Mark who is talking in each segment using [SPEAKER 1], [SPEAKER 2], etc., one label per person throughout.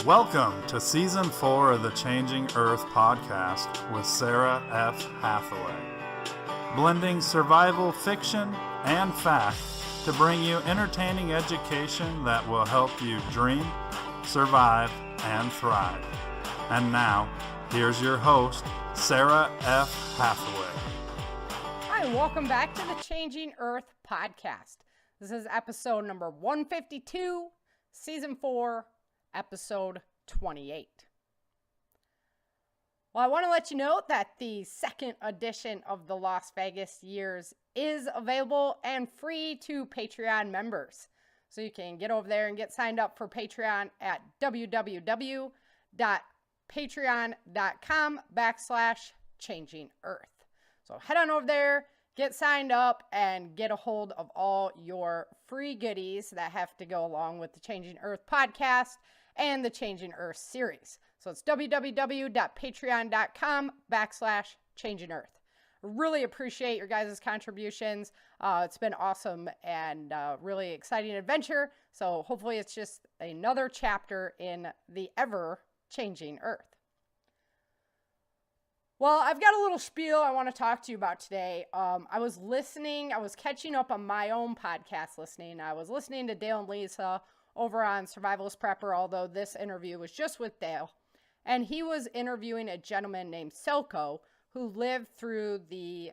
[SPEAKER 1] Welcome to Season 4 of the Changing Earth podcast with Sara F. Hathaway, blending survival fiction and fact to bring you entertaining education that will help you dream, survive, and thrive. And now, here's your host, Sara F. Hathaway.
[SPEAKER 2] Hi, and welcome back to the Changing Earth podcast. This is episode number 152, Season 4, Episode 28. Well, I want to let you know that the second edition of the Las Vegas Years is available and free to Patreon members. So you can get over there and get signed up for Patreon at www.patreon.com/changingearth. So head on over there, get signed up, and get a hold of all your free goodies that have to go along with the Changing Earth podcast and the Changing Earth series. So it's www.patreon.com/changingearth. Really appreciate your guys' contributions. It's been awesome and really exciting adventure. So hopefully it's just another chapter in the ever-changing Earth. Well, I've got a little spiel I want to talk to you about today. I was catching up on my own podcast listening. I was listening to Dale and Lisa over on Survivalist Prepper, although this interview was just with Dale. And he was interviewing a gentleman named Selko, who lived through the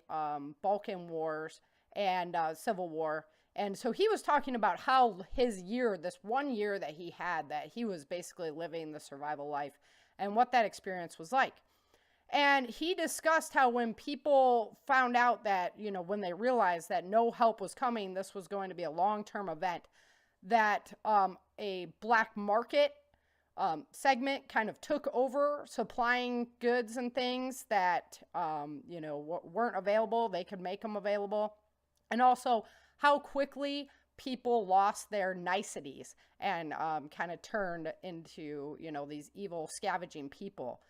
[SPEAKER 2] Balkan Wars and Civil War. And so he was talking about how his year, this 1 year that he had, that he was basically living the survival life and what that experience was like. And he discussed how when people found out that, when they realized that no help was coming, this was going to be a long-term event, that a black market segment kind of took over supplying goods and things that, weren't available. They could make them available. And also how quickly people lost their niceties and kind of turned into, these evil scavenging people.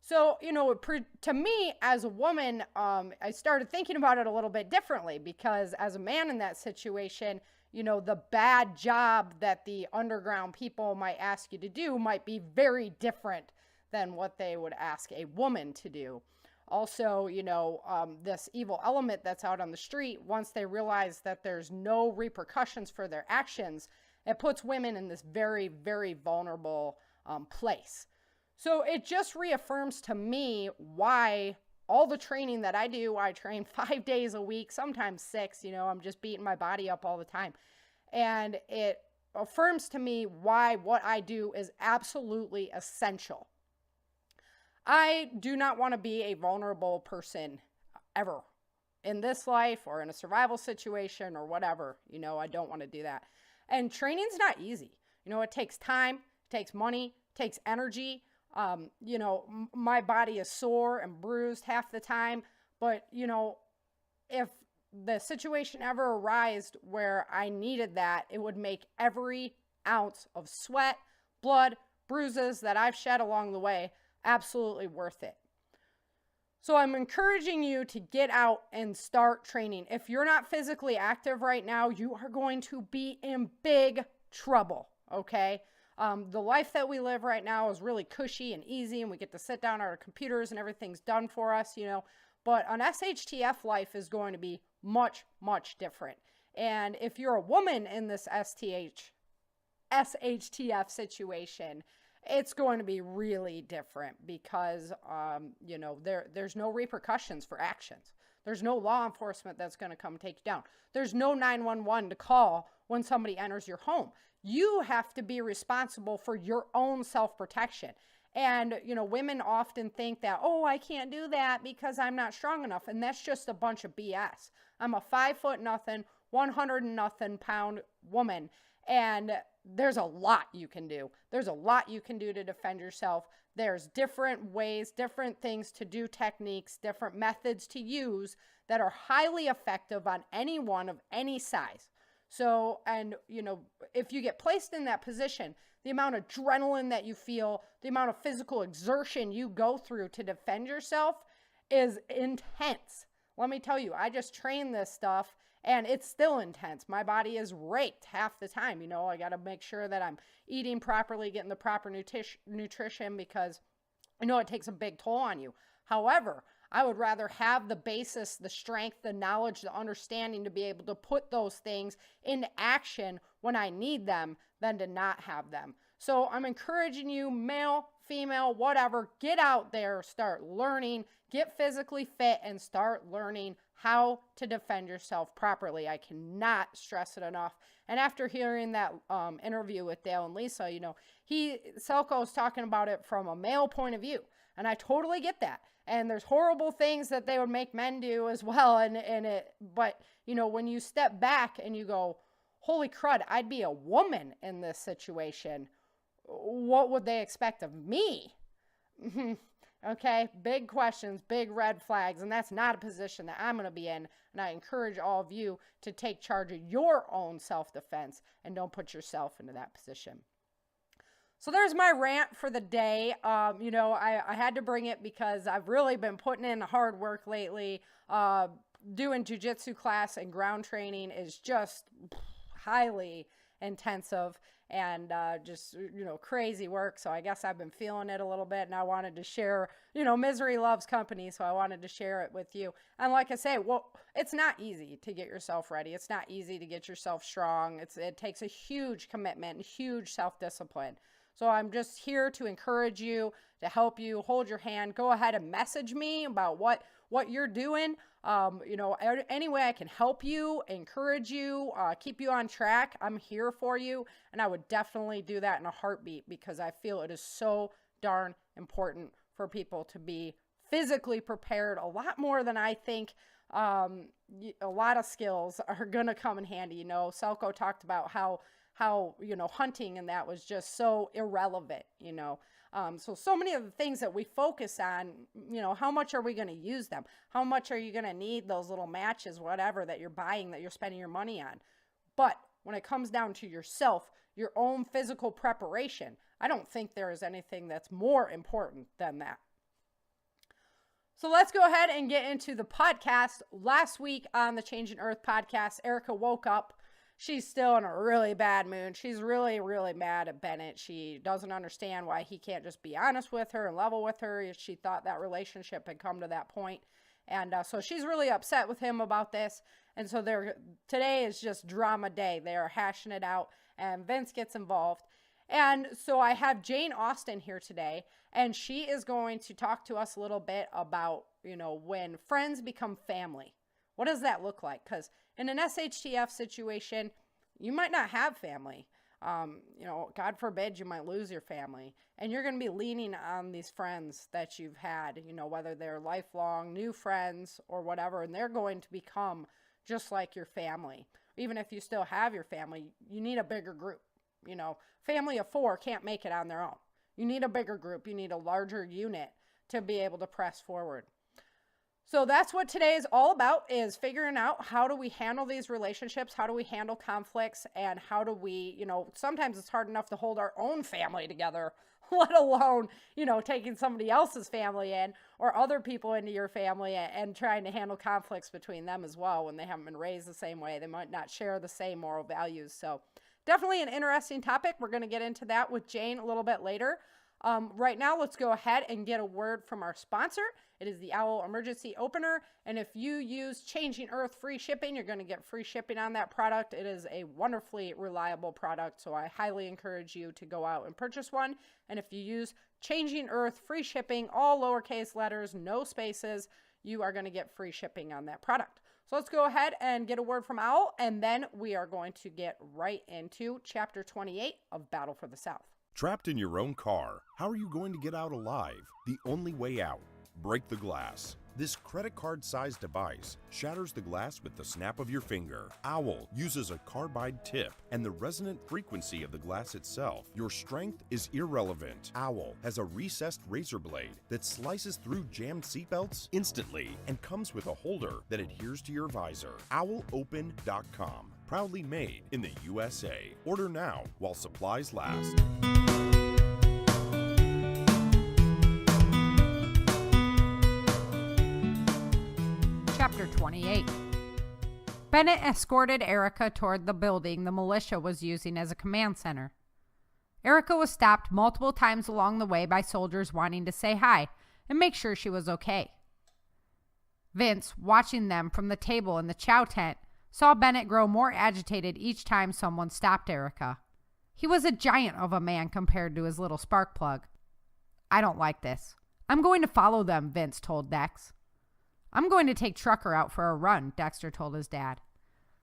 [SPEAKER 2] So, to me, as a woman, I started thinking about it a little bit differently, because as a man in that situation, the bad job that the underground people might ask you to do might be very different than what they would ask a woman to do. Also, this evil element that's out on the street, once they realize that there's no repercussions for their actions, it puts women in this very, very vulnerable place. So it just reaffirms to me why all the training that I do, I train 5 days a week, sometimes 6, I'm just beating my body up all the time. And it affirms to me why what I do is absolutely essential. I do not want to be a vulnerable person ever in this life or in a survival situation or whatever. I don't want to do that. And training's not easy. It takes time, it takes money, it takes energy. My body is sore and bruised half the time, but, if the situation ever arose where I needed that, it would make every ounce of sweat, blood, bruises that I've shed along the way absolutely worth it. So I'm encouraging you to get out and start training. If you're not physically active right now, you are going to be in big trouble, okay? The life that we live right now is really cushy and easy, and we get to sit down at our computers and everything's done for us, but an SHTF life is going to be much, much different. And if you're a woman in this SHTF situation, it's going to be really different because, there's no repercussions for actions. There's no law enforcement that's going to come take you down. There's no 911 to call when somebody enters your home. You have to be responsible for your own self-protection. And, women often think that, I can't do that because I'm not strong enough. And that's just a bunch of BS. I'm a 5'0", 100 pound woman. And there's a lot you can do. There's a lot you can do to defend yourself. There's different ways, different things to do, techniques, different methods to use that are highly effective on anyone of any size. So, and, if you get placed in that position, the amount of adrenaline that you feel, the amount of physical exertion you go through to defend yourself is intense. Let me tell you, I just trained this stuff And it's still intense. My body is raked half the time. You know, I got to make sure that I'm eating properly, getting the proper nutrition, because I know it takes a big toll on you. However, I would rather have the basis, the strength, the knowledge, the understanding to be able to put those things into action when I need them than to not have them. So I'm encouraging you, male, female, whatever, get out there, start learning, get physically fit, and start learning how to defend yourself properly. I cannot stress it enough. And after hearing that interview with Dale and Lisa, you know, Selko's talking about it from a male point of view. And I totally get that. And there's horrible things that they would make men do as well. But, you know, when you step back and you go, holy crud, I'd be a woman in this situation. What would they expect of me? Okay, big questions, big red flags, and that's not a position that I'm going to be in. And I encourage all of you to take charge of your own self-defense and don't put yourself into that position. So there's my rant for the day. You know, I had to bring it because I've really been putting in the hard work lately. Doing jiu-jitsu class and ground training is just highly intensive and just, you know, crazy work. So I guess I've been feeling it a little bit, and I wanted to share, you know, misery loves company. So I wanted to share it with you. And like I say, well, it's not easy to get yourself ready. It's not easy to get yourself strong. It takes a huge commitment and huge self-discipline. So I'm just here to encourage you, to help you, hold your hand. Go ahead and message me about what you're doing. You know, any way I can help you, encourage you, keep you on track, I'm here for you. And I would definitely do that in a heartbeat, because I feel it is so darn important for people to be physically prepared a lot more than I think. A lot of skills are going to come in handy. You know, Selko talked about how, you know, hunting and that was just so irrelevant, you know. So many of the things that we focus on, you know, how much are we going to use them? How much are you going to need those little matches, whatever, that you're buying, that you're spending your money on? But when it comes down to yourself, your own physical preparation, I don't think there is anything that's more important than that. So let's go ahead and get into the podcast. Last week on the Changing Earth podcast, Erika woke up. She's still in a really bad mood. She's really, really mad at Bennett. She doesn't understand why he can't just be honest with her and level with her. She thought that relationship had come to that point. And so she's really upset with him about this. And so today is just drama day. They're hashing it out, and Vince gets involved. And so I have Jane Austen here today, and she is going to talk to us a little bit about, you know, when friends become family. What does that look like? Because in an SHTF situation, you might not have family. You know, God forbid you might lose your family. And you're going to be leaning on these friends that you've had, you know, whether they're lifelong, new friends or whatever. And they're going to become just like your family. Even if you still have your family, you need a bigger group. You know, family of 4 can't make it on their own. You need a bigger group. You need a larger unit to be able to press forward. So that's what today is all about, is figuring out how do we handle these relationships, how do we handle conflicts, and how do we, you know, sometimes it's hard enough to hold our own family together, let alone, you know, taking somebody else's family in or other people into your family and trying to handle conflicts between them as well when they haven't been raised the same way. They might not share the same moral values. So definitely an interesting topic. We're going to get into that with Jane a little bit later. Right now, let's go ahead and get a word from our sponsor. It is the Owl Emergency Opener. And if you use Changing Earth free shipping, you're going to get free shipping on that product. It is a wonderfully reliable product, so I highly encourage you to go out and purchase one. And if you use Changing Earth free shipping, all lowercase letters, no spaces, you are going to get free shipping on that product. So let's go ahead and get a word from Owl, and then we are going to get right into Chapter 28 of Battle for the South.
[SPEAKER 3] Trapped in your own car, how are you going to get out alive? The only way out: break the glass. This credit card-sized device shatters the glass with the snap of your finger. Owl uses a carbide tip and the resonant frequency of the glass itself. Your strength is irrelevant. Owl has a recessed razor blade that slices through jammed seatbelts instantly and comes with a holder that adheres to your visor. OwlOpen.com. Proudly made in the USA. Order now while supplies last.
[SPEAKER 2] Chapter 28. Bennet escorted Erika toward the building the militia was using as a command center. Erika was stopped multiple times along the way by soldiers wanting to say hi and make sure she was okay. Vince, watching them from the table in the chow tent, saw Bennet grow more agitated each time someone stopped Erika. He was a giant of a man compared to his little spark plug. "I don't like this. I'm going to follow them," Vince told Dex. "I'm going to take Trucker out for a run," Dexter told his dad.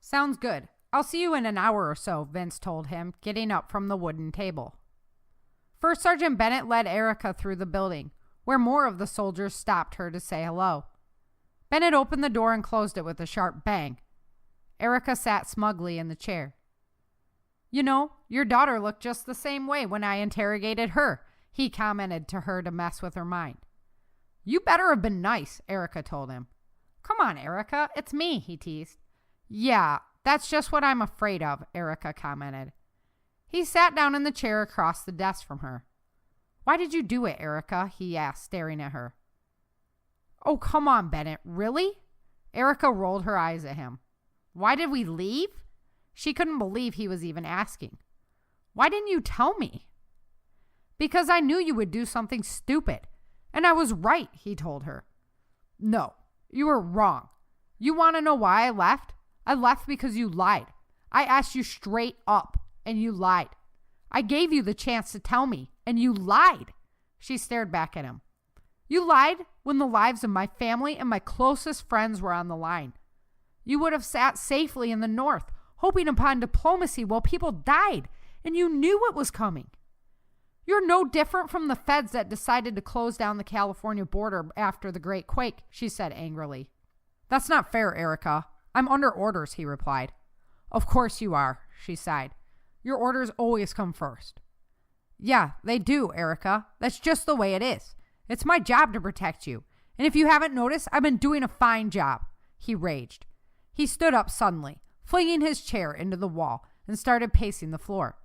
[SPEAKER 2] "Sounds good. I'll see you in an hour or so," Vince told him, getting up from the wooden table. First Sergeant Bennet led Erika through the building, where more of the soldiers stopped her to say hello. Bennet opened the door and closed it with a sharp bang. Erika sat smugly in the chair. "You know, your daughter looked just the same way when I interrogated her," he commented to her to mess with her mind. "You better have been nice," Erika told him. "Come on, Erika, it's me," he teased. "Yeah, that's just what I'm afraid of," Erika commented. He sat down in the chair across the desk from her. "Why did you do it, Erika?" he asked, staring at her. "Oh, come on, Bennet, really?" Erika rolled her eyes at him. "Why did we leave?" She couldn't believe he was even asking. "Why didn't you tell me?" "Because I knew you would do something stupid. And I was right," he told her. "No, you were wrong. You want to know why I left? I left because you lied. I asked you straight up, and you lied. I gave you the chance to tell me, and you lied." She stared back at him. "You lied when the lives of my family and my closest friends were on the line. You would have sat safely in the North, hoping upon diplomacy while people died, and you knew it was coming. You're no different from the feds that decided to close down the California border after the Great Quake," she said angrily. "That's not fair, Erika. I'm under orders," he replied. "Of course you are," she sighed. "Your orders always come first." "Yeah, they do, Erika. That's just the way it is. It's my job to protect you. And if you haven't noticed, I've been doing a fine job," he raged. He stood up suddenly, flinging his chair into the wall, and started pacing the floor.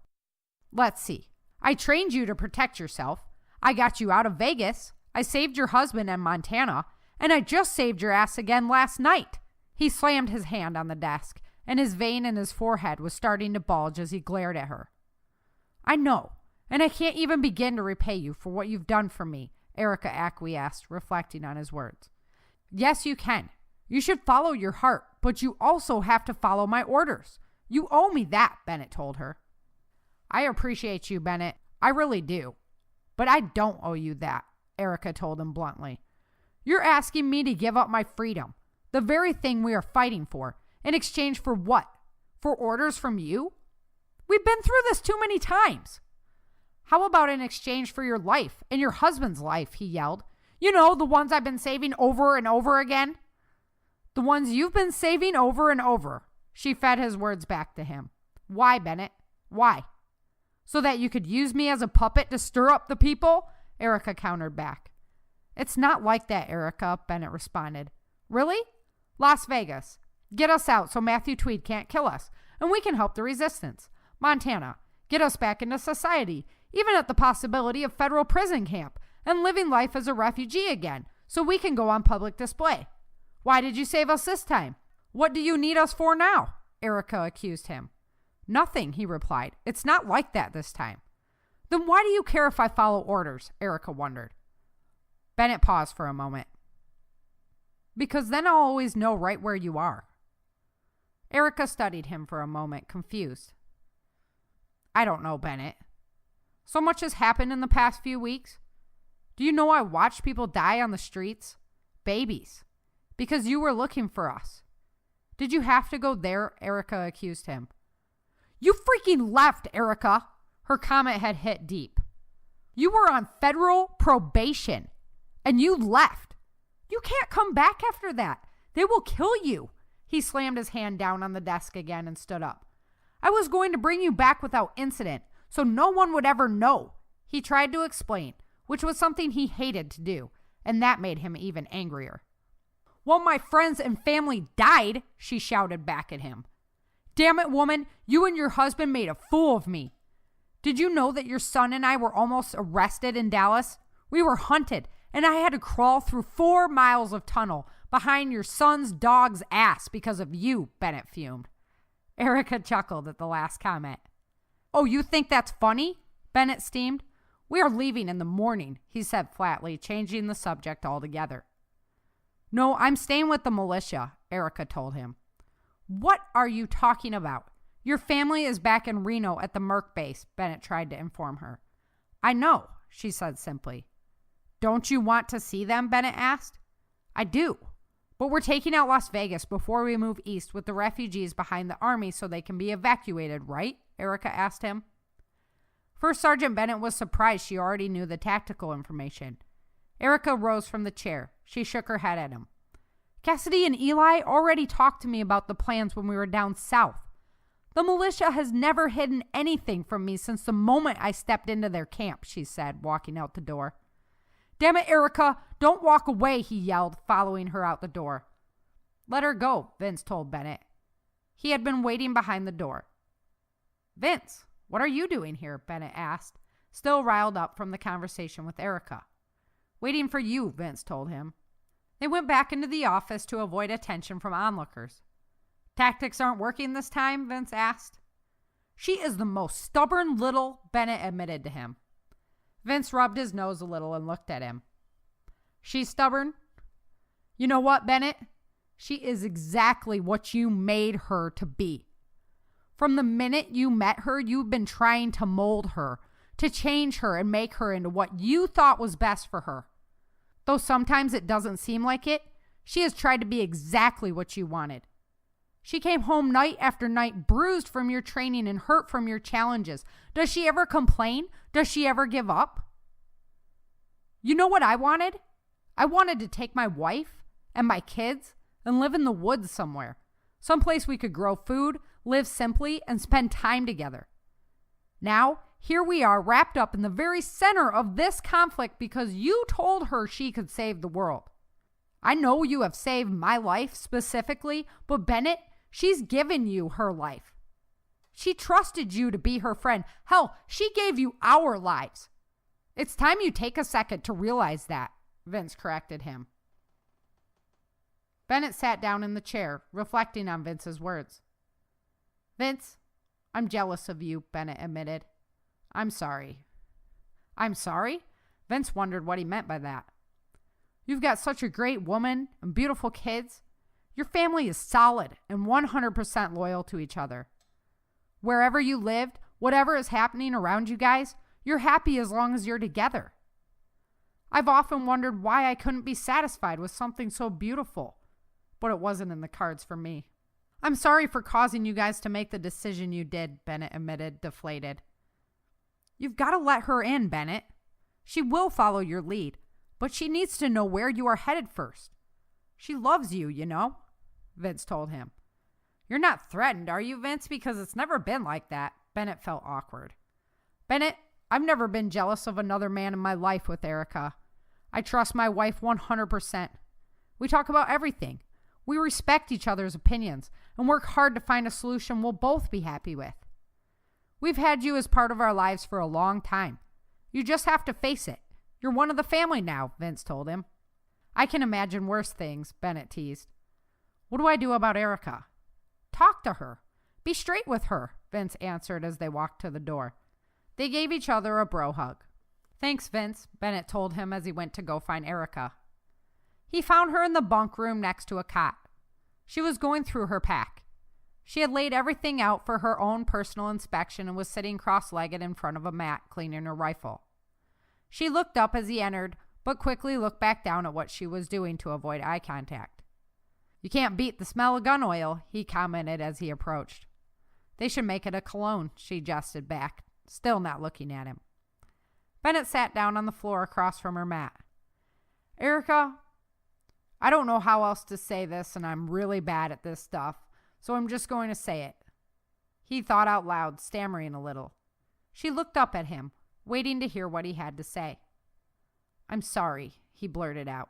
[SPEAKER 2] "Let's see. I trained you to protect yourself. I got you out of Vegas. I saved your husband in Montana. And I just saved your ass again last night." He slammed his hand on the desk, and his vein in his forehead was starting to bulge as he glared at her. "I know, and I can't even begin to repay you for what you've done for me," Erika acquiesced, reflecting on his words. "Yes, you can. You should follow your heart, but you also have to follow my orders. You owe me that," Bennet told her. "I appreciate you, Bennet. I really do. But I don't owe you that," Erika told him bluntly. "You're asking me to give up my freedom, the very thing we are fighting for, in exchange for what? For orders from you? We've been through this too many times." "How about in exchange for your life and your husband's life?" he yelled. "You know, the ones I've been saving over and over again." "The ones you've been saving over and over," she fed his words back to him. "Why, Bennet? Why? So that you could use me as a puppet to stir up the people?" Erika countered back. "It's not like that, Erika," Bennet responded. "Really? Las Vegas. Get us out so Matthew Tweed can't kill us, and we can help the resistance. Montana. Get us back into society, even at the possibility of federal prison camp, and living life as a refugee again, so we can go on public display. Why did you save us this time? What do you need us for now?" Erika accused him. "Nothing," he replied. "It's not like that this time." "Then why do you care if I follow orders?" Erika wondered. Bennet paused for a moment. "Because then I'll always know right where you are." Erika studied him for a moment, confused. "I don't know, Bennet. So much has happened in the past few weeks. Do you know I watched people die on the streets? Babies. Because you were looking for us. Did you have to go there?" Erika accused him. "You freaking left, Erika!" Her comment had hit deep. "You were on federal probation, and you left. You can't come back after that. They will kill you." He slammed his hand down on the desk again and stood up. "I was going to bring you back without incident, so no one would ever know." He tried to explain, which was something he hated to do, and that made him even angrier. "Well, my friends and family died," she shouted back at him. "Damn it, woman, you and your husband made a fool of me. Did you know that your son and I were almost arrested in Dallas? We were hunted, and I had to crawl through 4 miles of tunnel
[SPEAKER 4] behind your son's dog's ass because of you, Bennet fumed. Erika chuckled at the last comment. Oh, you think that's funny? Bennet steamed. We are leaving in the morning, he said flatly, changing the subject altogether. No, I'm staying with the militia, Erika told him. What are you talking about? Your family is back in Reno at the Merc base, Bennet tried to inform her. I know, she said simply. Don't you want to see them? Bennet asked. I do, but we're taking out Las Vegas before we move east with the refugees behind the army so they can be evacuated, right? Erika asked him. First Sergeant Bennet was surprised she already knew the tactical information. Erika rose from the chair. She shook her head at him. Cassidy and Eli already talked to me about the plans when we were down south. The militia has never hidden anything from me since the moment I stepped into their camp, she said, walking out the door. Damn it, Erika, don't walk away, he yelled, following her out the door. Let her go, Vince told Bennet. He had been waiting behind the door. Vince, what are you doing here? Bennet asked, still riled up from the conversation with Erika. Waiting for you, Vince told him. They went back into the office to avoid attention from onlookers. Tactics aren't working this time? Vince asked. She is the most stubborn little, Bennet admitted to him. Vince rubbed his nose a little and looked at him. She's stubborn? You know what, Bennet? She is exactly what you made her to be. From the minute you met her, you've been trying to mold her, to change her and make her into what you thought was best for her. Though sometimes it doesn't seem like it, she has tried to be exactly what you wanted. She came home night after night, bruised from your training and hurt from your challenges. Does she ever complain? Does she ever give up? You know what I wanted? I wanted to take my wife and my kids and live in the woods somewhere. Someplace we could grow food, live simply, and spend time together. Now, here we are wrapped up in the very center of this conflict because you told her she could save the world. I know you have saved my life specifically, but Bennet, she's given you her life. She trusted you to be her friend. Hell, she gave you our lives. It's time you take a second to realize that, Vince corrected him. Bennet sat down in the chair, reflecting on Vince's words. Vince, I'm jealous of you, Bennet admitted. I'm sorry. I'm sorry? Vince wondered what he meant by that. You've got such a great woman and beautiful kids. Your family is solid and 100% loyal to each other. Wherever you lived, whatever is happening around you guys, you're happy as long as you're together. I've often wondered why I couldn't be satisfied with something so beautiful, but it wasn't in the cards for me. I'm sorry for causing you guys to make the decision you did, Bennet admitted, deflated. You've got to let her in, Bennet. She will follow your lead, but she needs to know where you are headed first. She loves you, you know, Vince told him. You're not threatened, are you, Vince? Because it's never been like that. Bennet felt awkward. Bennet, I've never been jealous of another man in my life with Erika. I trust my wife 100%. We talk about everything. We respect each other's opinions and work hard to find a solution we'll both be happy with. We've had you as part of our lives for a long time. You just have to face it. You're one of the family now, Vince told him. I can imagine worse things, Bennet teased. What do I do about Erika? Talk to her. Be straight with her, Vince answered as they walked to the door. They gave each other a bro hug. Thanks, Vince, Bennet told him as he went to go find Erika. He found her in the bunk room next to a cot. She was going through her pack. She had laid everything out for her own personal inspection and was sitting cross-legged in front of a mat, cleaning her rifle. She looked up as he entered, but quickly looked back down at what she was doing to avoid eye contact. You can't beat the smell of gun oil, he commented as he approached. They should make it a cologne, she jested back, still not looking at him. Bennet sat down on the floor across from her mat. Erika, I don't know how else to say this, and I'm really bad at this stuff, so I'm just going to say it. He thought out loud, stammering a little. She looked up at him, waiting to hear what he had to say. I'm sorry, he blurted out.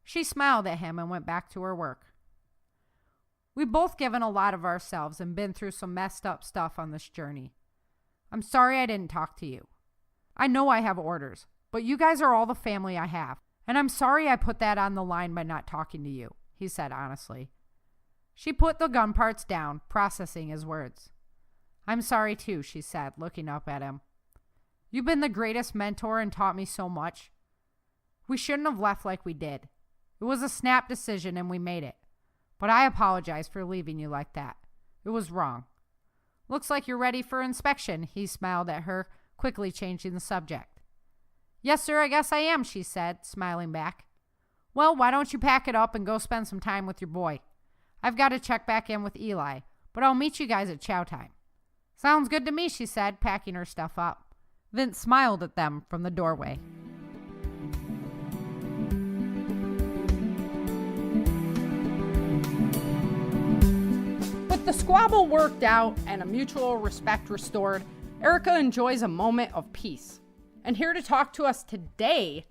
[SPEAKER 4] She smiled at him and went back to her work. We've both given a lot of ourselves and been through some messed up stuff on this journey. I'm sorry I didn't talk to you. I know I have orders, but you guys are all the family I have, And I'm sorry I put that on the line by not talking to you, he said honestly. She put the gun parts down, processing his words. I'm sorry too, she said, looking up at him. You've been the greatest mentor and taught me so much. We shouldn't have left like we did. It was a snap decision and we made it. But I apologize for leaving you like that. It was wrong. Looks like you're ready for inspection, he smiled at her, quickly changing the subject. Yes, sir, I guess I am, she said, smiling back. Well, why don't you pack it up and go spend some time with your boy? I've got to check back in with Eli, but I'll meet you guys at chow time. Sounds good to me, she said, packing her stuff up. Vince smiled at them from the doorway.
[SPEAKER 2] With the squabble worked out and a mutual respect restored, Erika enjoys a moment of peace. And here to talk to us today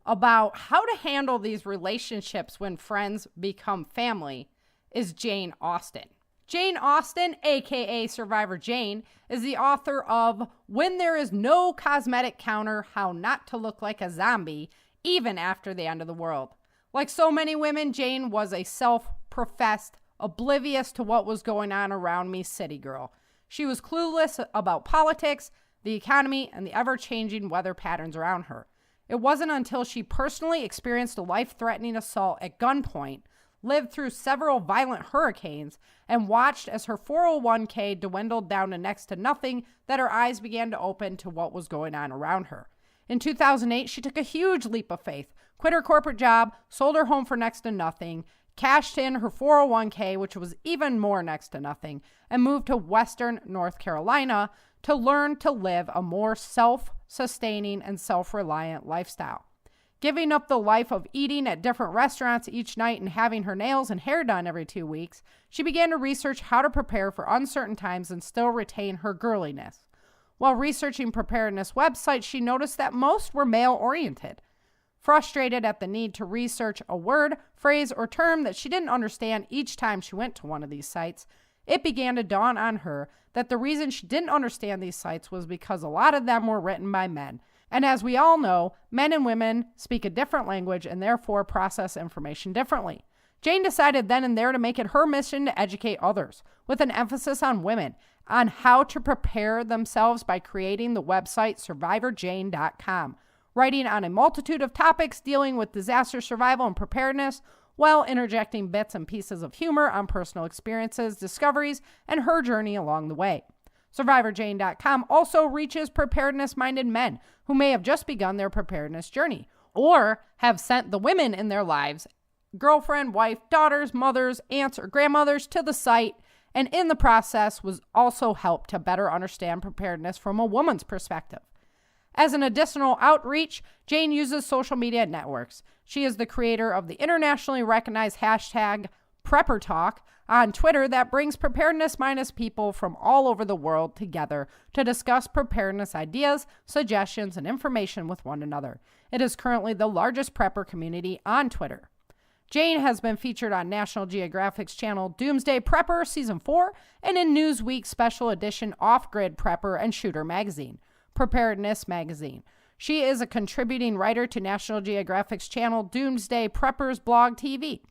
[SPEAKER 2] about how to handle these relationships when friends become family is Jane Austen. Jane Austen, aka Survivor Jane, is the author of When There Is No Cosmetic Counter, How Not to Look Like a Zombie, Even After the End of the World. Like so many women, Jane was a self-professed, oblivious to what was going on around me city girl. She was clueless about politics, the economy, and the ever-changing weather patterns around her. It wasn't until she personally experienced a life-threatening assault at gunpoint, lived through several violent hurricanes, and watched as her 401k dwindled down to next to nothing that her eyes began to open to what was going on around her. In 2008, she took a huge leap of faith, quit her corporate job, sold her home for next to nothing, cashed in her 401k, which was even more next to nothing, and moved to Western North Carolina to learn to live a more self-sustaining and self-reliant lifestyle. Giving up the life of eating at different restaurants each night and having her nails and hair done every 2 weeks, she began to research how to prepare for uncertain times and still retain her girliness. While researching preparedness websites, she noticed that most were male-oriented. Frustrated at the need to research a word, phrase, or term that she didn't understand each time she went to one of these sites, it began to dawn on her that the reason she didn't understand these sites was because a lot of them were written by men. And as we all know, men and women speak a different language and therefore process information differently. Jane decided then and there to make it her mission to educate others, with an emphasis on women, on how to prepare themselves by creating the website survivorjane.com, writing on a multitude of topics dealing with disaster survival and preparedness, while interjecting bits and pieces of humor on personal experiences, discoveries, and her journey along the way. SurvivorJane.com also reaches preparedness-minded men who may have just begun their preparedness journey or have sent the women in their lives, girlfriend, wife, daughters, mothers, aunts, or grandmothers to the site, and in the process was also helped to better understand preparedness from a woman's perspective. As an additional outreach, Jane uses social media networks. She is the creator of the internationally recognized hashtag PrepperTalk on Twitter that brings preparedness-minded people from all over the world together to discuss preparedness ideas, suggestions, and information with one another. It is currently the largest prepper community on Twitter. Jane has been featured on National Geographic's channel Doomsday Prepper Season 4 and in Newsweek's special edition Off-Grid Prepper and Shooter magazine, Preparedness magazine. She is a contributing writer to National Geographic's channel Doomsday Preppers Blog TV.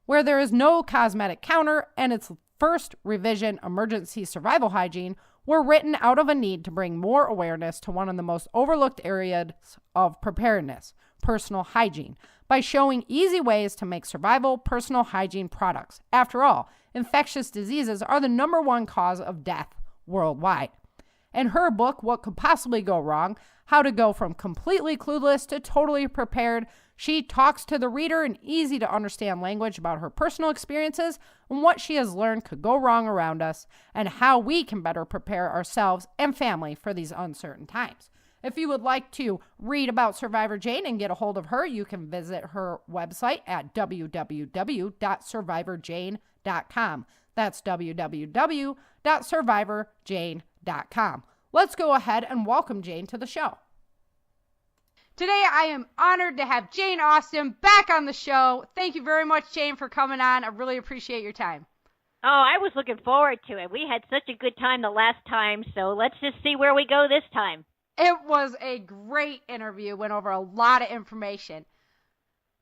[SPEAKER 2] Where There Is No Cosmetic Counter and its first revision, Emergency Survival Hygiene, were written out of a need to bring more awareness to one of the most overlooked areas of preparedness, personal hygiene, by showing easy ways to make survival personal hygiene products. After all, infectious diseases are the #1 cause of death worldwide. In her book, What Could Possibly Go Wrong? How to Go From Completely Clueless to Totally Prepared, she talks to the reader in easy-to-understand language about her personal experiences and what she has learned could go wrong around us and how we can better prepare ourselves and family for these uncertain times. If you would like to read about Survivor Jane and get a hold of her, you can visit her website at www.survivorjane.com. That's www.survivorjane.com. Let's go ahead and welcome Jane to the show. Today, I am honored to have Jane Austen back on the show. Thank you very much, Jane, for coming on. I really appreciate your time.
[SPEAKER 5] Oh, I was looking forward to it. We had such a good time the last time, so let's just see where we go this time.
[SPEAKER 2] It was a great interview. Went over a lot of information.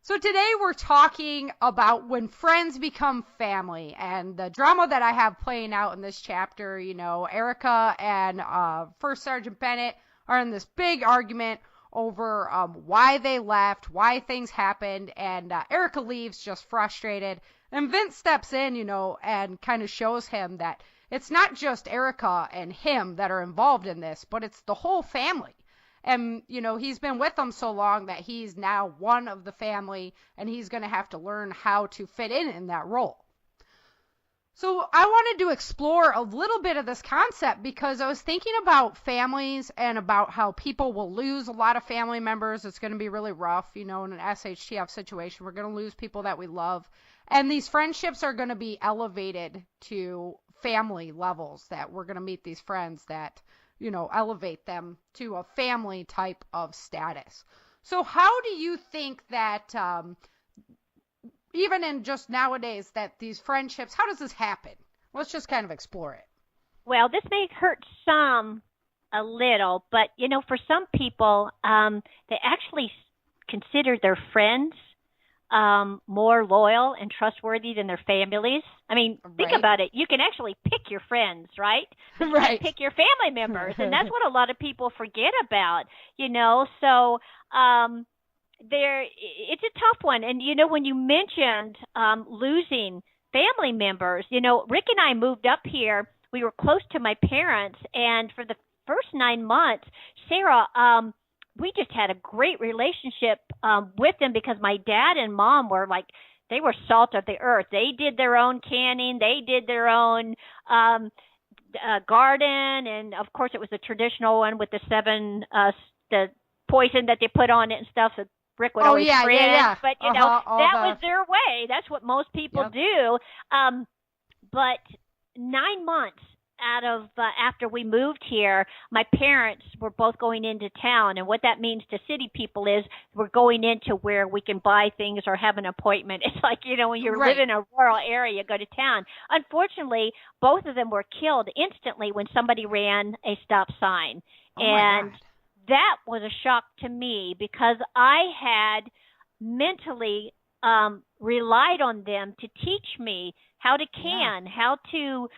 [SPEAKER 4] So today we're talking about when friends become family and the drama that I have playing out in this chapter. You know, Erika and First Sergeant Bennet are in this big argument over why they left, why things happened, and Erika leaves just frustrated. And Vince steps in, you know, and kind of shows him that it's not just Erika and him that are involved in this, but it's the whole family. And, you know, he's been with them so long that he's now one of the family, and he's going to have to learn how to fit in that role. So I wanted to explore a little bit of this concept because I was thinking about families and about how people will lose a lot of family members. It's going to be really rough, you know, in an SHTF situation. We're going to lose people that we love. And these friendships are going to be elevated to family levels, that we're going to meet these friends that, you know, elevate them to a family type of status. So how do you think that, even in just nowadays, that these friendships, how does this happen? Let's just kind of explore it.
[SPEAKER 5] Well, this may hurt some a little, but, you know, for some people, they actually consider their friends more loyal and trustworthy than their families. I mean, think about it. You can actually pick your friends, right? But you can't pick your family members, and that's what a lot of people forget about, you know. So it's a tough one. And, you know, when you mentioned losing family members, you know, Rick and I moved up here. We were close to my parents, and for the first 9 months, Sara, we just had a great relationship with them because my dad and mom were like, they were salt of the earth. They did their own canning. They did their own garden. And, of course, it was the traditional one with the poison that they put on it and stuff that Rick would always cringe. Yeah. But, you know, that was their way. That's what most people do. But 9 months out of after we moved here, my parents were both going into town, and what that means to city people is we're going into where we can buy things or have an appointment. It's like, you know, when you live in a rural area, you go to town. Unfortunately, both of them were killed instantly when somebody ran a stop sign. And that was a shock to me because I had mentally relied on them to teach me how to can, how to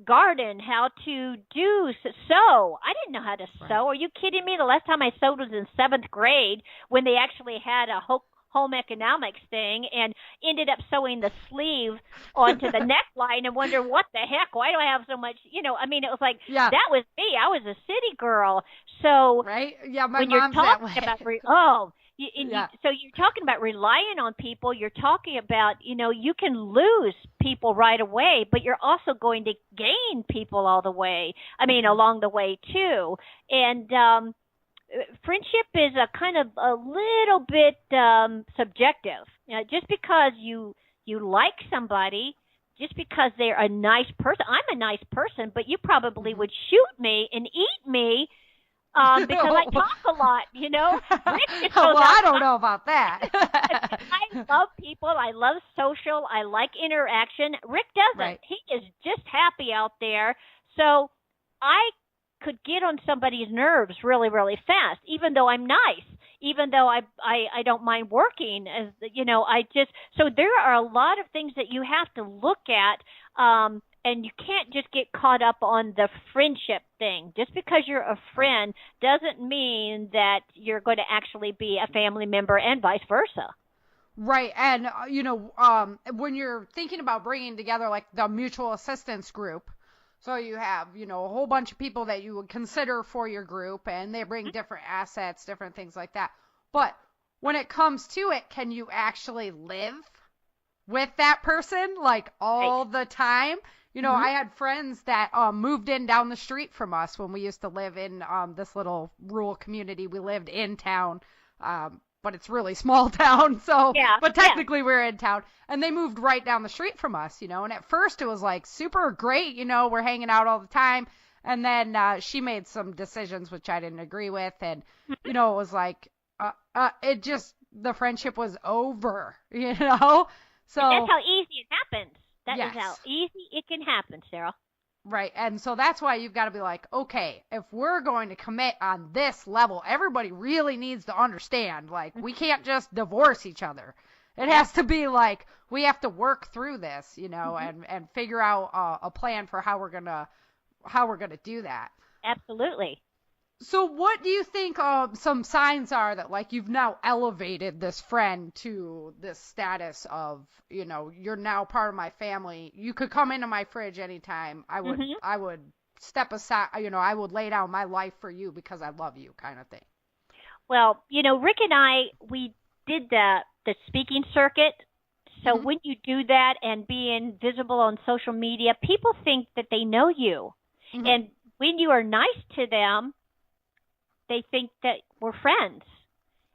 [SPEAKER 5] garden, how to sew. I didn't know how to sew. Are you kidding me? The last time I sewed was in 7th grade when they actually had a home economics thing and ended up sewing the sleeve onto the neckline and wonder what the heck, why do I have so much, you know, I mean, it was like, that was me. I was a city girl. So
[SPEAKER 4] my
[SPEAKER 5] when you're talking about, so you're talking about relying on people, you're talking about, you know, you can lose people right away, but you're also going to gain people all the way. I mean, along the way too. And, friendship is a kind of a little bit subjective. You know, just because you like somebody, just because they're a nice person. I'm a nice person, but you probably would shoot me and eat me because I talk a lot, you know. Rick just goes
[SPEAKER 4] I don't know about that.
[SPEAKER 5] I love people. I love social. I like interaction. Rick doesn't. He is just happy out there. So I could get on somebody's nerves really, really fast, even though I'm nice, even though I don't mind working, as you know, so there are a lot of things that you have to look at, and you can't just get caught up on the friendship thing. Just because you're a friend doesn't mean that you're going to actually be a family member and vice versa.
[SPEAKER 4] Right. And, you know, when you're thinking about bringing together like the mutual assistance group, so you have, you know, a whole bunch of people that you would consider for your group, and they bring different assets, different things like that. But when it comes to it, can you actually live with that person like all the time? You know, I had friends that moved in down the street from us when we used to live in this little rural community. We lived in town, but it's really small town. So, but technically we're in town, and they moved right down the street from us, you know, and at first it was like super great. You know, we're hanging out all the time. And then she made some decisions which I didn't agree with. And, you know, it was like, it just, the friendship was over, you know? So
[SPEAKER 5] and that's how easy it happens. That is how easy it can happen, Sarah.
[SPEAKER 4] Right. And so that's why you've got to be like, okay, if we're going to commit on this level, everybody really needs to understand, like, we can't just divorce each other. It has to be like, we have to work through this, you know, and figure out a plan for how we're going to do that.
[SPEAKER 5] Absolutely.
[SPEAKER 4] So what do you think some signs are that, like, you've now elevated this friend to this status of, you know, you're now part of my family. You could come into my fridge anytime. I would step aside, you know, I would lay down my life for you because I love you, kind of thing.
[SPEAKER 5] Well, you know, Rick and I, we did the speaking circuit. So when you do that and being visible on social media, people think that they know you. And when you are nice to them, they think that we're friends.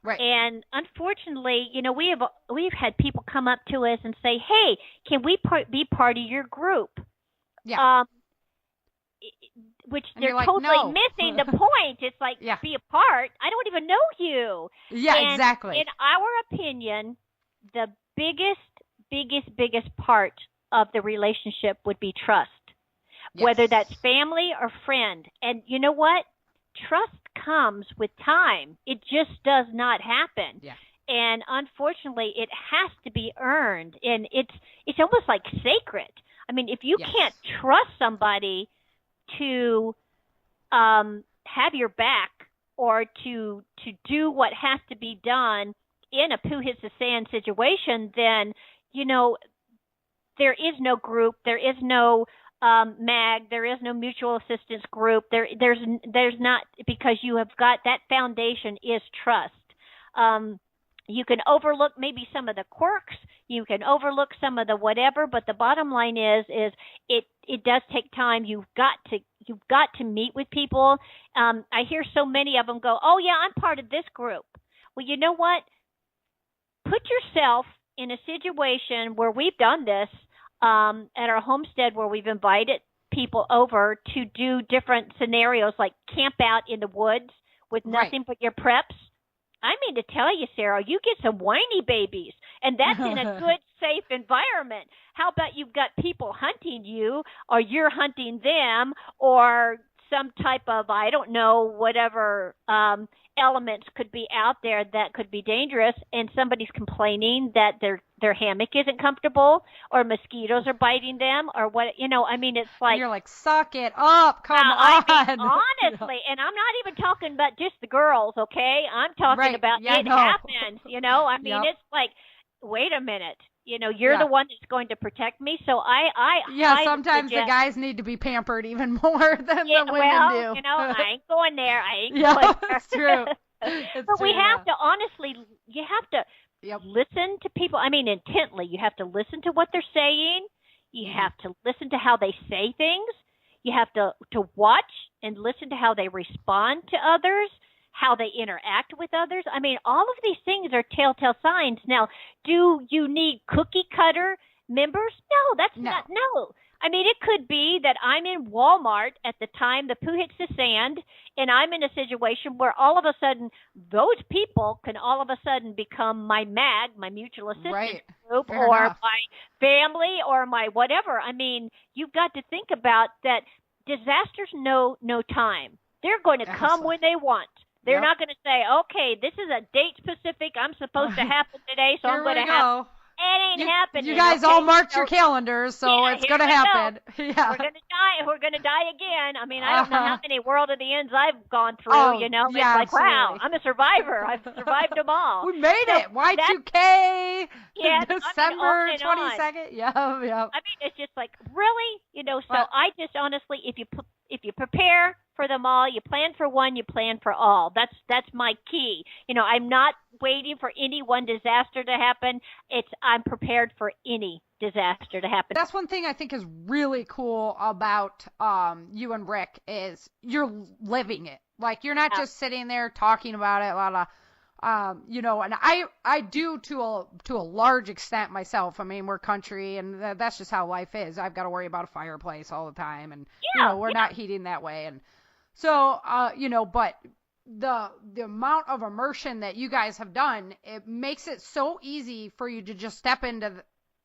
[SPEAKER 4] Right.
[SPEAKER 5] And unfortunately, you know, we've had people come up to us and say, "Hey, can we be part of your group?"
[SPEAKER 4] Yeah.
[SPEAKER 5] Which
[SPEAKER 4] And
[SPEAKER 5] they're
[SPEAKER 4] like,
[SPEAKER 5] totally
[SPEAKER 4] no.
[SPEAKER 5] missing the point. It's like, be a part. I don't even know you.
[SPEAKER 4] Yeah,
[SPEAKER 5] and
[SPEAKER 4] exactly.
[SPEAKER 5] In our opinion, the biggest part of the relationship would be trust.
[SPEAKER 4] Yes.
[SPEAKER 5] Whether that's family or friend. And you know what? Trust comes with time. It just does not happen.
[SPEAKER 4] Yeah.
[SPEAKER 5] And unfortunately, it has to be earned. And it's almost like sacred. I mean, if you can't trust somebody to have your back or to do what has to be done in a poo hits the sand situation, then, you know, there is no group, there is no MAG, there is no mutual assistance group. There's not, because you have got that foundation is trust. You can overlook maybe some of the quirks, you can overlook some of the whatever, but the bottom line is it does take time. You've got to meet with people. I hear so many of them go, "Oh yeah, I'm part of this group." Well, you know what? Put yourself in a situation where we've done this at our homestead, where we've invited people over to do different scenarios, like camp out in the woods with nothing but your preps. I mean to tell you, Sarah, you get some whiny babies, and that's in a good, safe environment. How about you've got people hunting you, or you're hunting them, or some type of, I don't know, whatever elements could be out there that could be dangerous, and somebody's complaining that their hammock isn't comfortable, or mosquitoes are biting them, or what, you know, I mean, it's like...
[SPEAKER 4] And you're like, suck it up, come on.
[SPEAKER 5] I mean, honestly, and I'm not even talking about just the girls, okay? I'm talking about it happens, you know? I mean, it's like, wait a minute. You know, you're the one that's going to protect me. So I
[SPEAKER 4] sometimes the guys need to be pampered even more than the women do.
[SPEAKER 5] You know, I ain't going there. Going there.
[SPEAKER 4] It's true.
[SPEAKER 5] But we have to, honestly, you have to listen to people. I mean, intently. You have to listen to what they're saying. You have to listen to how they say things. You have to watch and listen to how they respond to others, how they interact with others. I mean, all of these things are telltale signs. Now, do you need cookie cutter members? No, that's not. No. I mean, it could be that I'm in Walmart at the time the poo hits the sand, and I'm in a situation where all of a sudden those people can all of a sudden become my MAG, my mutual assistance group,
[SPEAKER 4] Fair
[SPEAKER 5] or
[SPEAKER 4] enough.
[SPEAKER 5] my family, or my whatever. I mean, you've got to think about that. Disasters know no time. They're going to come when they want. They're not going to say, okay, this is a date specific. I'm supposed to happen today, so I'm going to have. It ain't happening.
[SPEAKER 4] You guys all mark your calendars, so it's going to happen. Yeah.
[SPEAKER 5] We're going to die. We're going to die again. I mean, I don't know how many World of the Ends I've gone through, you know. It's like, wow, I'm a survivor. I've survived them all.
[SPEAKER 4] We made it. Y2K.
[SPEAKER 5] Yeah,
[SPEAKER 4] December 22nd. Yeah.
[SPEAKER 5] I mean, it's just like, really? You know, so I just honestly, if you prepare for them all, you plan for one, you plan for all. That's my key. You know, I'm not waiting for any one disaster to happen. I'm prepared for any disaster to happen.
[SPEAKER 4] That's one thing I think is really cool about you and Rick is you're living it. Like, you're not just sitting there talking about it, you know, and I do to a large extent myself. I mean, we're country, and that's just how life is. I've got to worry about a fireplace all the time, and you know, we're not heating that way, and so you know, but the amount of immersion that you guys have done, it makes it so easy for you to just step into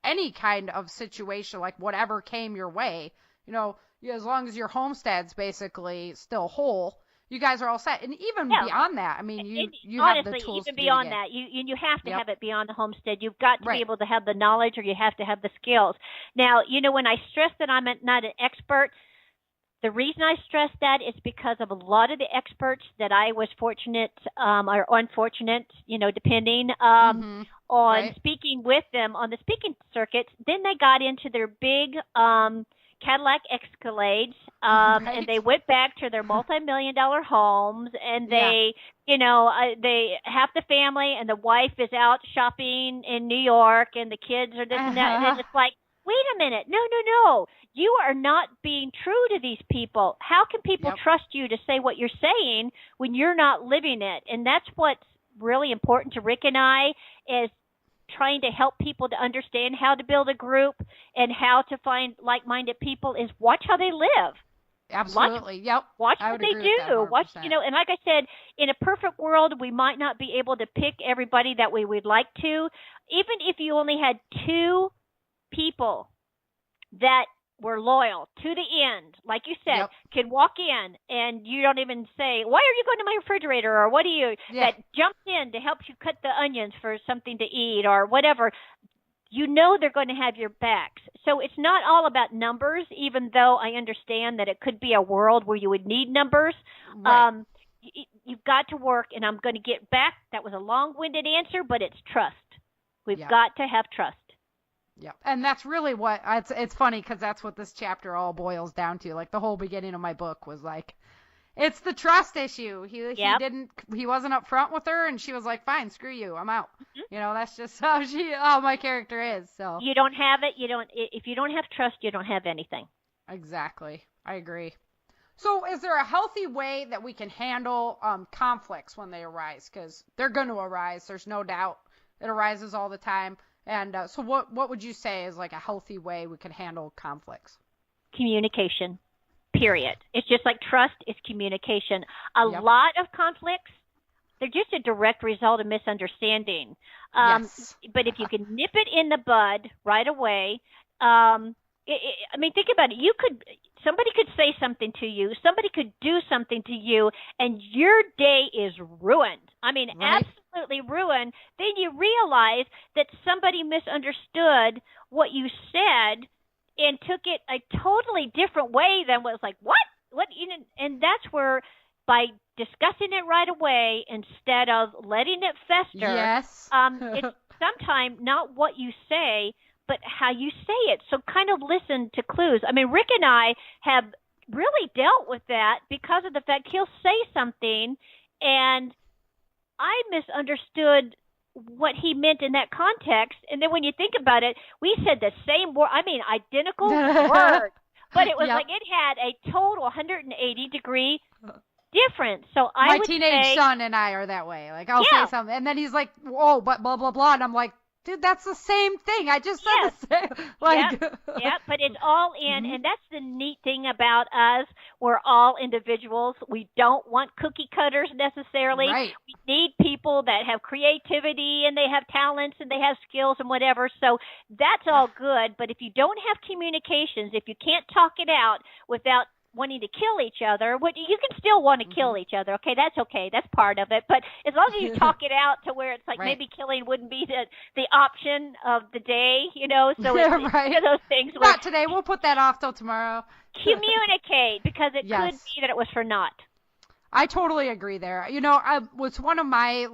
[SPEAKER 4] any kind of situation, like whatever came your way. You know, as long as your homestead's basically still whole, you guys are all set. And even beyond that, I mean, you
[SPEAKER 5] honestly,
[SPEAKER 4] have the tools
[SPEAKER 5] even
[SPEAKER 4] to
[SPEAKER 5] beyond
[SPEAKER 4] do it
[SPEAKER 5] that, you have to have it beyond the homestead. You've got to be able to have the knowledge, or you have to have the skills. Now, when I stress that I'm not an expert, the reason I stress that is because of a lot of the experts that I was fortunate or unfortunate, depending on speaking with them on the speaking circuits. Then they got into their big Cadillac Escalades, and they went back to their multi-million-dollar homes, and they, they half the family and the wife is out shopping in New York, and the kids are this and that, and then it's like, wait a minute, no, you are not being true to these people. How can people trust you to say what you're saying when you're not living it? And that's what's really important to Rick and I, is trying to help people to understand how to build a group and how to find like-minded people, is watch how they live.
[SPEAKER 4] Absolutely.
[SPEAKER 5] Watch what they do. Watch, and like I said, in a perfect world, we might not be able to pick everybody that we would like to. Even if you only had 2 people that were loyal to the end, like you said, can walk in and you don't even say, why are you going to my refrigerator, or what do you, that jumps in to help you cut the onions for something to eat or whatever, they're going to have your backs. So it's not all about numbers, even though I understand that it could be a world where you would need numbers. Right. You've got to work, and I'm going to get back. That was a long-winded answer, but it's trust. We've got to have trust.
[SPEAKER 4] Yeah, and that's really what it's funny, because that's what this chapter all boils down to. Like, the whole beginning of my book was like, it's the trust issue. He wasn't up front with her, and she was like, fine, screw you, I'm out. Mm-hmm. That's just how my character is. So
[SPEAKER 5] you don't have it. If you don't have trust, you don't have anything.
[SPEAKER 4] Exactly, I agree. So is there a healthy way that we can handle conflicts when they arise? Because they're going to arise. There's no doubt. It arises all the time. And so what would you say is like a healthy way we can handle conflicts?
[SPEAKER 5] Communication, period. It's just like trust is communication. A lot of conflicts, they're just a direct result of misunderstanding. But if you can nip it in the bud right away, think about it. Somebody could say something to you. Somebody could do something to you, and your day is ruined. Absolutely ruined. Then you realize that somebody misunderstood what you said and took it a totally different way than what was like, what? And that's where, by discussing it right away instead of letting it fester, it's sometimes not what you say, but how you say it. So kind of listen to clues. Rick and I have really dealt with that because of the fact he'll say something and I misunderstood what he meant in that context. And then when you think about it, we said the same word, identical word, but it was like it had a total 180-degree difference. So
[SPEAKER 4] my teenage son and I are that way. Like, I'll say something, and then he's like, "Oh, but blah blah blah," and I'm like, dude, that's the same thing. I just said the same.
[SPEAKER 5] But it's all in, and that's the neat thing about us. We're all individuals. We don't want cookie cutters necessarily.
[SPEAKER 4] Right.
[SPEAKER 5] We need people that have creativity, and they have talents, and they have skills and whatever. So that's all good. But if you don't have communications, if you can't talk it out without wanting to kill each other, you can still want to kill each other. Okay, that's part of it. But as long as you talk it out to where it's like maybe killing wouldn't be the option of the day, So it's one of those things.
[SPEAKER 4] Not today. We'll put that off till tomorrow.
[SPEAKER 5] Communicate, because it could be that it was for naught.
[SPEAKER 4] I totally agree there. It's one of my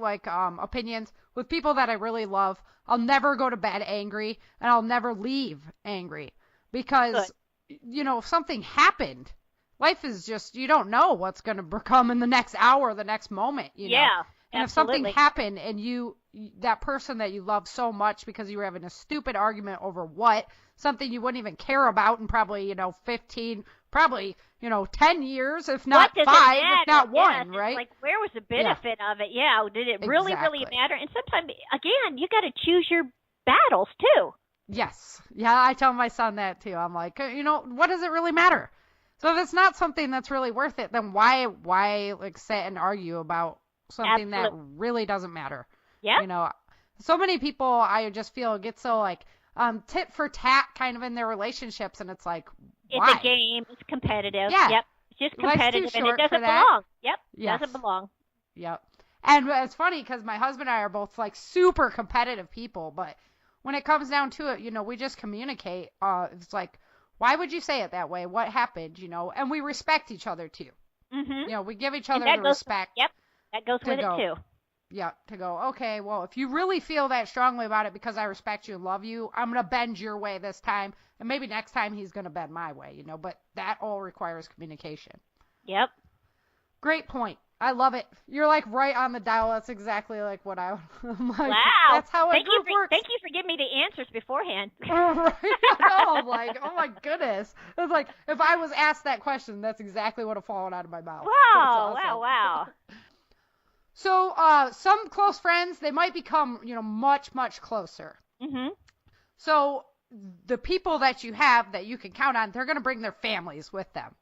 [SPEAKER 4] opinions with people that I really love. I'll never go to bed angry, and I'll never leave angry, because if something happened. Life is just, you don't know what's going to become in the next hour, the next moment, know? And
[SPEAKER 5] absolutely.
[SPEAKER 4] If something happened and that person that you love so much because you were having a stupid argument over something you wouldn't even care about in probably, 15, probably, 10 years, if not 5, if not 1, right?
[SPEAKER 5] Like, where was the benefit of it? Yeah. Did it really matter? And sometimes, again, you got to choose your battles too.
[SPEAKER 4] Yes. Yeah, I tell my son that too. I'm like, what does it really matter? So if it's not something that's really worth it, then why sit and argue about something that really doesn't matter?
[SPEAKER 5] Yeah.
[SPEAKER 4] So many people, I just feel, get so tit for tat kind of in their relationships, and it's like,
[SPEAKER 5] It's a game. It's competitive.
[SPEAKER 4] Yeah.
[SPEAKER 5] Yep. It's just competitive, and it doesn't belong. Yep. Yes. Doesn't belong.
[SPEAKER 4] Yep. And it's funny because my husband and I are both like super competitive people, but when it comes down to it, you know, we just communicate. It's like, why would you say it that way? What happened? You know, and we respect each other too.
[SPEAKER 5] Mm-hmm.
[SPEAKER 4] You know, we give each other the respect.
[SPEAKER 5] Yep. That goes with it too.
[SPEAKER 4] Yeah, to go, okay, well, if you really feel that strongly about it because I respect you and love you, I'm going to bend your way this time. And maybe next time he's going to bend my way, you know, but that all requires communication.
[SPEAKER 5] Yep.
[SPEAKER 4] Great point. I love it. You're like right on the dial. That's exactly like what I'm like.
[SPEAKER 5] Wow.
[SPEAKER 4] That's how a group works.
[SPEAKER 5] Thank you for giving me the answers beforehand.
[SPEAKER 4] Right. I know, like, oh my goodness. It's like, if I was asked that question, that's exactly what would have fallen out of my mouth.
[SPEAKER 5] Wow,
[SPEAKER 4] awesome.
[SPEAKER 5] wow.
[SPEAKER 4] So, some close friends, they might become, you know, much, much closer.
[SPEAKER 5] Mm-hmm.
[SPEAKER 4] So, the people that you have that you can count on, they're going to bring their families with them.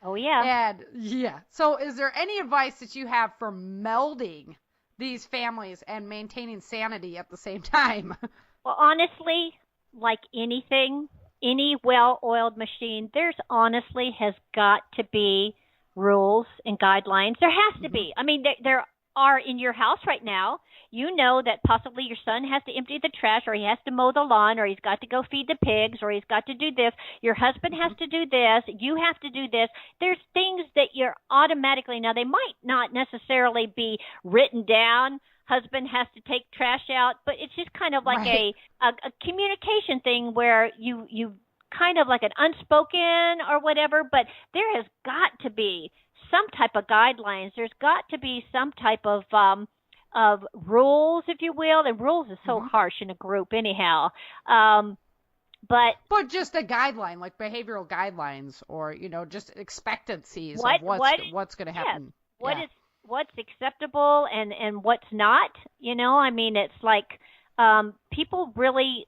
[SPEAKER 5] Oh, yeah.
[SPEAKER 4] And, yeah. So, is there any advice that you have for melding these families and maintaining sanity at the same time?
[SPEAKER 5] Well, honestly, like anything, any well-oiled machine, there's honestly has got to be rules and guidelines. There has to be. I mean, there are in your house right now. You know that possibly your son has to empty the trash, or he has to mow the lawn, or he's got to go feed the pigs, or he's got to do this. Your husband has to do this. You have to do this. There's things that you're automatically, now they might not necessarily be written down. Husband has to take trash out, but it's just kind of like a communication thing where you kind of like an unspoken or whatever, but there has got to be some type of guidelines. There's got to be some type of rules, if you will. And rules is so harsh in a group anyhow. But
[SPEAKER 4] just a guideline, like behavioral guidelines, or, you know, just expectancies of what's going to happen.
[SPEAKER 5] What's acceptable and what's not, you know? I mean, it's like people really,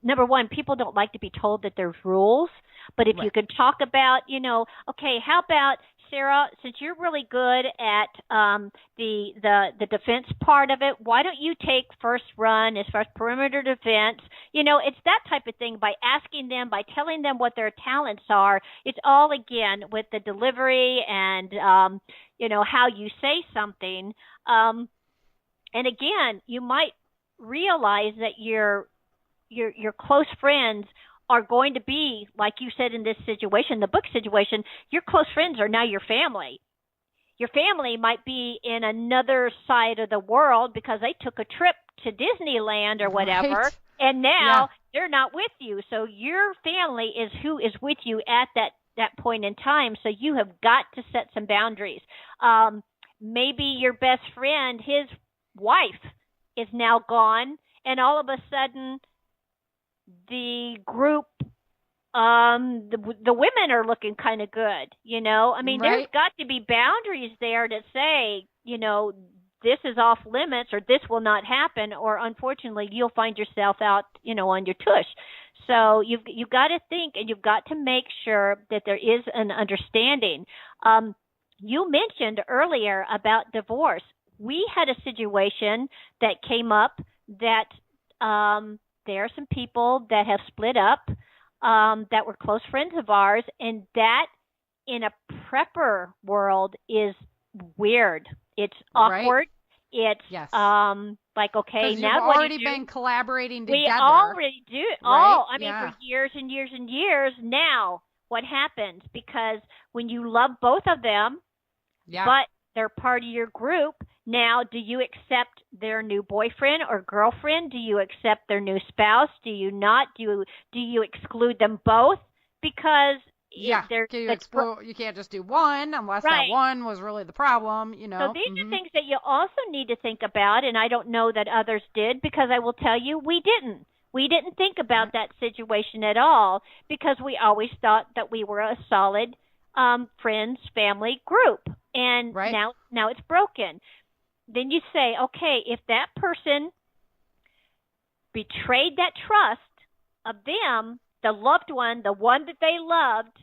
[SPEAKER 5] number one, people don't like to be told that there's rules. But if you could talk about, you know, okay, how about, Sara, since you're really good at the defense part of it, why don't you take first run as far as perimeter defense? You know, it's that type of thing. By asking them, by telling them what their talents are, it's all, again, with the delivery and, you know, how you say something. And, again, you might realize that your close friends are going to be, like you said in this situation, the book situation, your close friends are now your family. Your family might be in another side of the world because they took a trip to Disneyland or whatever, and now they're not with you. So your family is who is with you at that point in time. So you have got to set some boundaries. Maybe your best friend, his wife, is now gone, and all of a sudden the group, the women are looking kind of good, you know? I mean, there's got to be boundaries there to say, you know, this is off limits, or this will not happen, or unfortunately you'll find yourself out, you know, on your tush. So you've got to think, and you've got to make sure that there is an understanding. You mentioned earlier about divorce. We had a situation that came up that there are some people that have split up that were close friends of ours, and that in a prepper world is weird. It's awkward. It's like, okay, now what do you do?
[SPEAKER 4] You've already been collaborating together.
[SPEAKER 5] We already do it. Right? I mean, for years and years and years. Now, what happens? Because when you love both of them, but they're part of your group, now, do you accept their new boyfriend or girlfriend? Do you accept their new spouse? Do you not? Do you exclude them both? Because
[SPEAKER 4] you can't just do one unless that one was really the problem, you know.
[SPEAKER 5] So these are things that you also need to think about, and I don't know that others did, because I will tell you, we didn't. We didn't think about that situation at all, because we always thought that we were a solid friends, family group, and now it's broken. Then you say, okay, if that person betrayed that trust of them, the loved one, the one that they loved,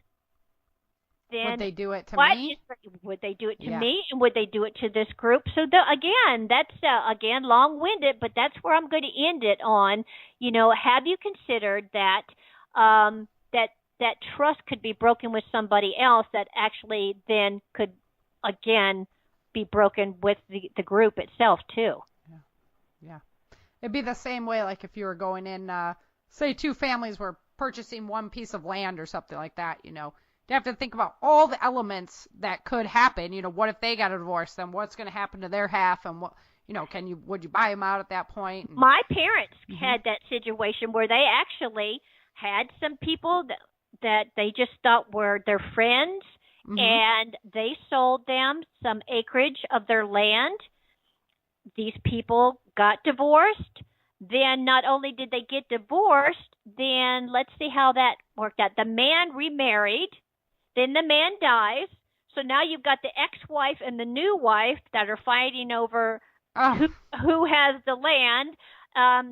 [SPEAKER 5] then
[SPEAKER 4] would they do it to me?
[SPEAKER 5] Would they do it to me, and would they do it to this group? So again, that's long-winded, but that's where I'm going to end it on. You know, have you considered that that trust could be broken with somebody else that actually then could, again, be broken with the group itself, too.
[SPEAKER 4] Yeah. It'd be the same way, like if you were going in, say two families were purchasing one piece of land or something like that, you have to think about all the elements that could happen. What if they got a divorce? Then what's going to happen to their half? And what, would you buy them out at that point? And,
[SPEAKER 5] my parents had that situation where they actually had some people that they just thought were their friends, and they sold them some acreage of their land. These people got divorced. Then not only did they get divorced, then let's see how that worked out. The man remarried. Then the man dies. So now you've got the ex-wife and the new wife that are fighting over who has the land.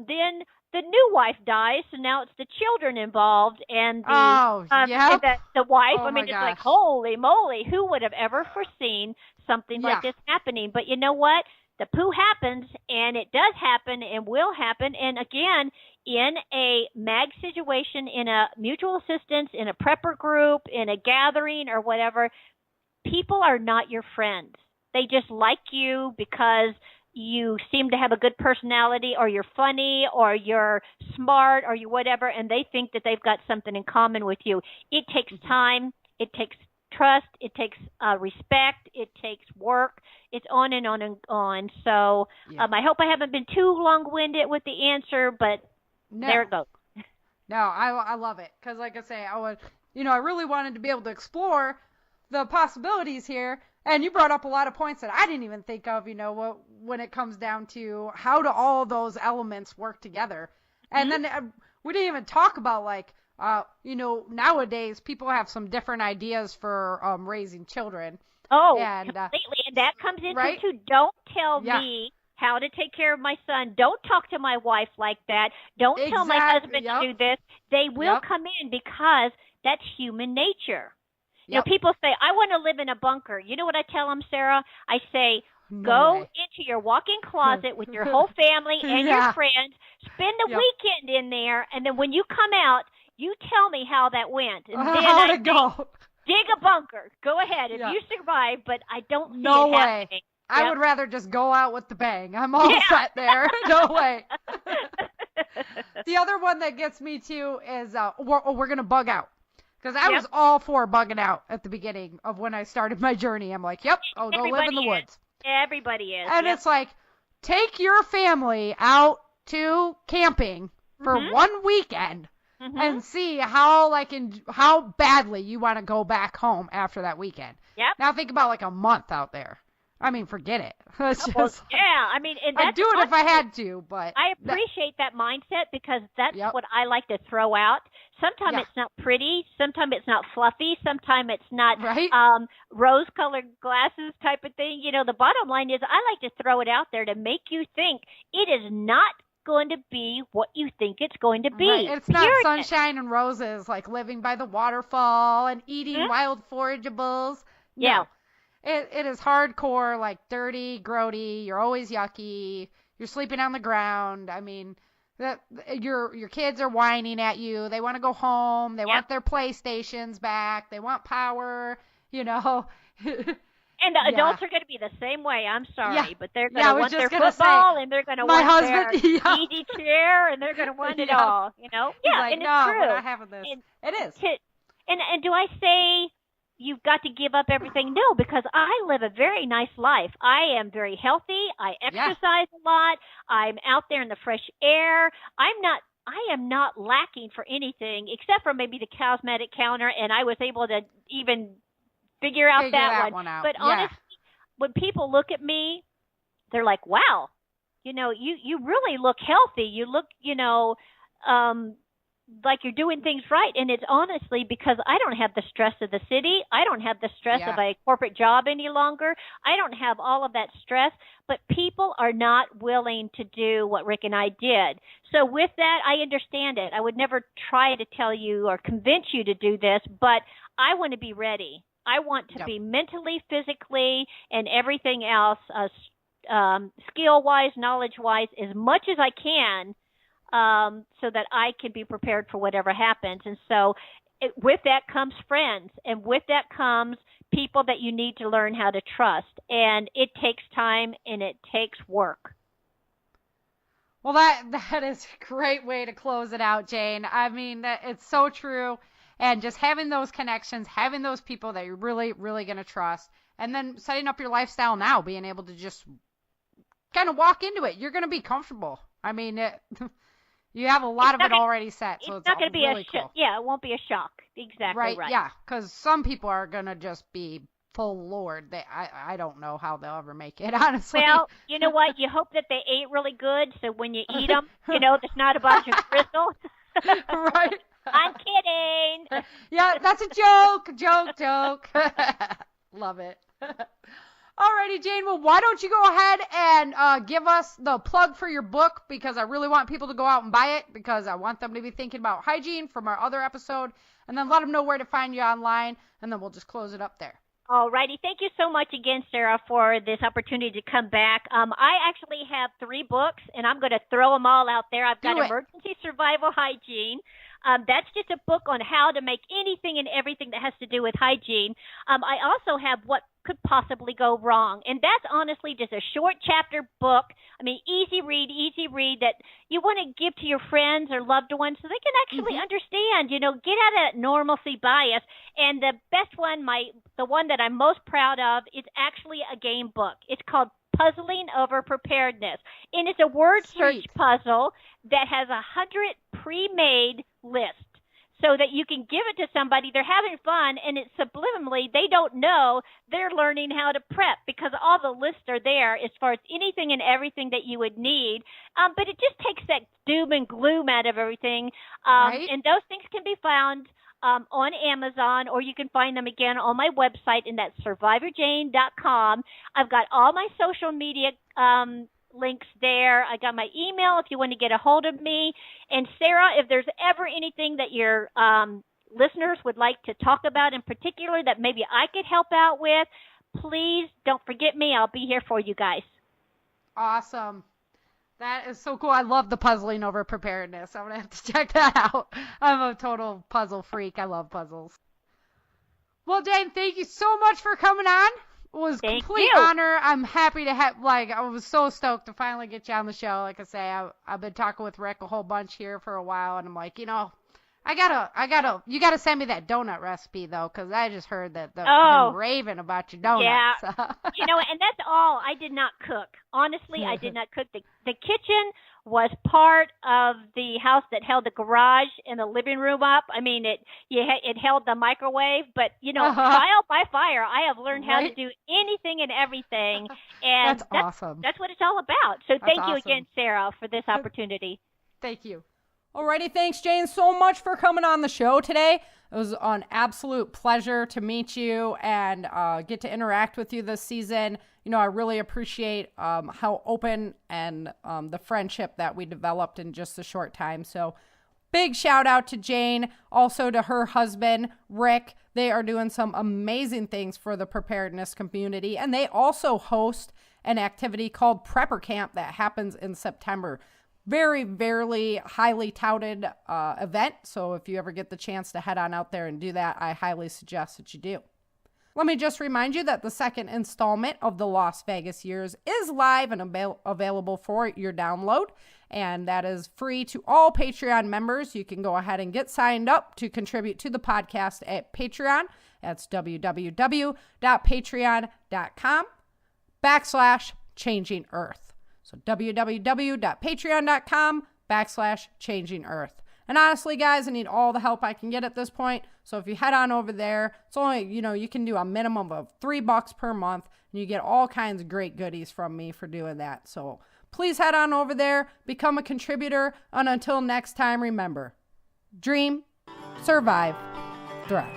[SPEAKER 5] Then the new wife dies, so now it's the children involved and the wife.
[SPEAKER 4] Oh,
[SPEAKER 5] it's like, holy moly, who would have ever foreseen something like this happening? But you know what? The poo happens, and it does happen and will happen. And again, in a MAG situation, in a mutual assistance, in a prepper group, in a gathering or whatever, people are not your friends. They just like you because you seem to have a good personality, or you're funny, or you're smart, or you whatever, and they think that they've got something in common with you. It takes time. It takes trust. It takes respect. It takes work. It's on and on and on. So I hope I haven't been too long-winded with the answer, but there it goes.
[SPEAKER 4] No, I love it because, like I say, I really wanted to be able to explore the possibilities here. And you brought up a lot of points that I didn't even think of, when it comes down to how do all those elements work together. And then we didn't even talk about, nowadays people have some different ideas for raising children.
[SPEAKER 5] Oh,
[SPEAKER 4] and,
[SPEAKER 5] completely. And that comes into
[SPEAKER 4] right?
[SPEAKER 5] too. Don't tell me how to take care of my son. Don't talk to my wife like that. Don't tell my husband to do this. They will come in because that's human nature. You know, people say, I want to live in a bunker. You know what I tell them, Sarah? I say, go into your walk-in closet with your whole family and your friends. Spend the weekend in there. And then when you come out, you tell me how that went. And then I go. Dig a bunker. Go ahead. If you survive, but I don't see it happening.
[SPEAKER 4] I would rather just go out with the bang. I'm all set there. No way. The other one that gets me too is we're going to bug out. Because I was all for bugging out at the beginning of when I started my journey. I'm like, I'll go live in the woods.
[SPEAKER 5] Everybody is.
[SPEAKER 4] And it's like, take your family out to camping for one weekend and see how badly you want to go back home after that weekend. Yep. Now think about a month out there. I mean, forget it. It's just,
[SPEAKER 5] and
[SPEAKER 4] I'd do it if I had to, but
[SPEAKER 5] I appreciate that mindset because that's what I like to throw out. Sometimes it's not pretty, sometimes it's not fluffy, sometimes it's not rose-colored glasses type of thing. The bottom line is I like to throw it out there to make you think it is not going to be what you think it's going to be.
[SPEAKER 4] Right. It's not sunshine and roses, like living by the waterfall and eating wild forageables. No. It is hardcore, like dirty, grody. You're always yucky. You're sleeping on the ground. I mean, your kids are whining at you. They want to go home. They want their PlayStations back. They want power.
[SPEAKER 5] And the adults are going to be the same way. I'm sorry, but they're going to want their football, and they're going to want their easy chair, and they're going to want it all.
[SPEAKER 4] And
[SPEAKER 5] it's true.
[SPEAKER 4] We're not having this. It is.
[SPEAKER 5] And do I say you've got to give up everything? No, because I live a very nice life. I am very healthy. I exercise a lot. I'm out there in the fresh air. I am not lacking for anything except for maybe the cosmetic counter, and I was able to even figure out that one out. But honestly, when people look at me, they're like, wow, you really look healthy. You look, like you're doing things right. And it's honestly because I don't have the stress of the city. I don't have the stress of a corporate job any longer. I don't have all of that stress, but people are not willing to do what Rick and I did. So with that, I understand it. I would never try to tell you or convince you to do this, but I want to be ready. I want to be mentally, physically, and everything else, skill-wise, knowledge-wise, as much as I can, so that I can be prepared for whatever happens. And so with that comes friends, and with that comes people that you need to learn how to trust. And it takes time and it takes work.
[SPEAKER 4] Well, that is a great way to close it out, Jane. I mean, it's so true. And just having those connections, having those people that you're really, really going to trust, and then setting up your lifestyle now, being able to just kind of walk into it. You're going to be comfortable. I mean, you have a lot of it already set, so it's
[SPEAKER 5] not going to be
[SPEAKER 4] really cool.
[SPEAKER 5] Yeah, it won't be a shock. Exactly right.
[SPEAKER 4] Yeah, because some people are going to just be full Lord. I don't know how they'll ever make it, honestly.
[SPEAKER 5] Well, you know what? You hope that they ate really good, so when you eat them, there's not a bunch of crystal.
[SPEAKER 4] Right.
[SPEAKER 5] I'm kidding.
[SPEAKER 4] Yeah, that's a joke. Love it. Alrighty, Jane. Well, why don't you go ahead and give us the plug for your book, because I really want people to go out and buy it, because I want them to be thinking about hygiene from our other episode, and then let them know where to find you online, and then we'll just close it up there.
[SPEAKER 5] Alrighty. Thank you so much again, Sarah, for this opportunity to come back. I actually have 3 books, and I'm going to throw them all out there. I've got Emergency Survival Hygiene. That's just a book on how to make anything and everything that has to do with hygiene. I also have What Could Possibly Go Wrong, and that's honestly just a short chapter book. I mean, easy read that you want to give to your friends or loved ones so they can actually understand, get out of that normalcy bias. And the best one, the one that I'm most proud of, is actually a game book. It's called Puzzling Over Preparedness, and it's a word search puzzle that has 100 pre-made lists, so that you can give it to somebody. They're having fun, and it's subliminally, they don't know they're learning how to prep, because all the lists are there as far as anything and everything that you would need. But it just takes that doom and gloom out of everything. And those things can be found on Amazon, or you can find them again on my website, and that's survivorjane.com. I've got all my social media links there. I got my email if you want to get a hold of me. And Sarah, if there's ever anything that your listeners would like to talk about in particular that maybe I could help out with, please don't forget me. I'll be here for you guys.
[SPEAKER 4] Awesome. That is so cool. I love the puzzling over preparedness. I'm going to have to check that out. I'm a total puzzle freak. I love puzzles. Well, Jane, thank you so much for coming on. It was a complete honor. I'm happy to have, I was so stoked to finally get you on the show. Like I say, I've been talking with Rick a whole bunch here for a while, and I'm like, you gotta send me that donut recipe, though, because I just heard that him raving about your donuts.
[SPEAKER 5] Yeah. And that's all. I did not cook. Honestly, I did not cook. The kitchen was part of the house that held the garage and the living room up. I mean, it held the microwave, but, trial by fire, I have learned how to do anything and everything. And
[SPEAKER 4] that's awesome.
[SPEAKER 5] That's what it's all about. So thank you again, Sarah, for this opportunity.
[SPEAKER 4] Thank you.
[SPEAKER 2] Alrighty, thanks, Jane, so much for coming on the show today. It was an absolute pleasure to meet you and get to interact with you this season. I really appreciate how open and the friendship that we developed in just a short time. So big shout out to Jane, also to her husband, Rick. They are doing some amazing things for the preparedness community, and they also host an activity called Prepper Camp that happens in September. Very, very highly touted event. So if you ever get the chance to head on out there and do that, I highly suggest that you do. Let me just remind you that the second installment of the Las Vegas Years is live and available for your download. And that is free to all Patreon members. You can go ahead and get signed up to contribute to the podcast at Patreon. That's www.patreon.com/Changing Earth. So www.patreon.com/Changing Earth. And honestly, guys, I need all the help I can get at this point. So if you head on over there, it's only, you can do a minimum of $3 per month, and you get all kinds of great goodies from me for doing that. So please head on over there, become a contributor, and until next time, remember, dream, survive, thrive.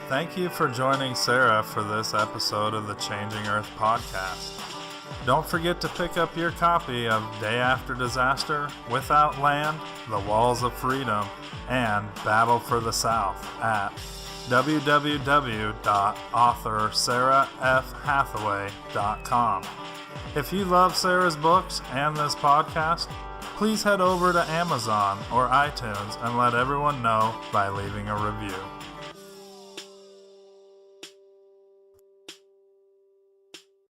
[SPEAKER 1] Thank you for joining Sarah for this episode of the Changing Earth podcast. Don't forget to pick up your copy of Day After Disaster, Without Land, The Walls of Freedom, and Battle for the South at www.author.sarahfhathaway.com. If you love Sarah's books and this podcast, please head over to Amazon or iTunes and let everyone know by leaving a review.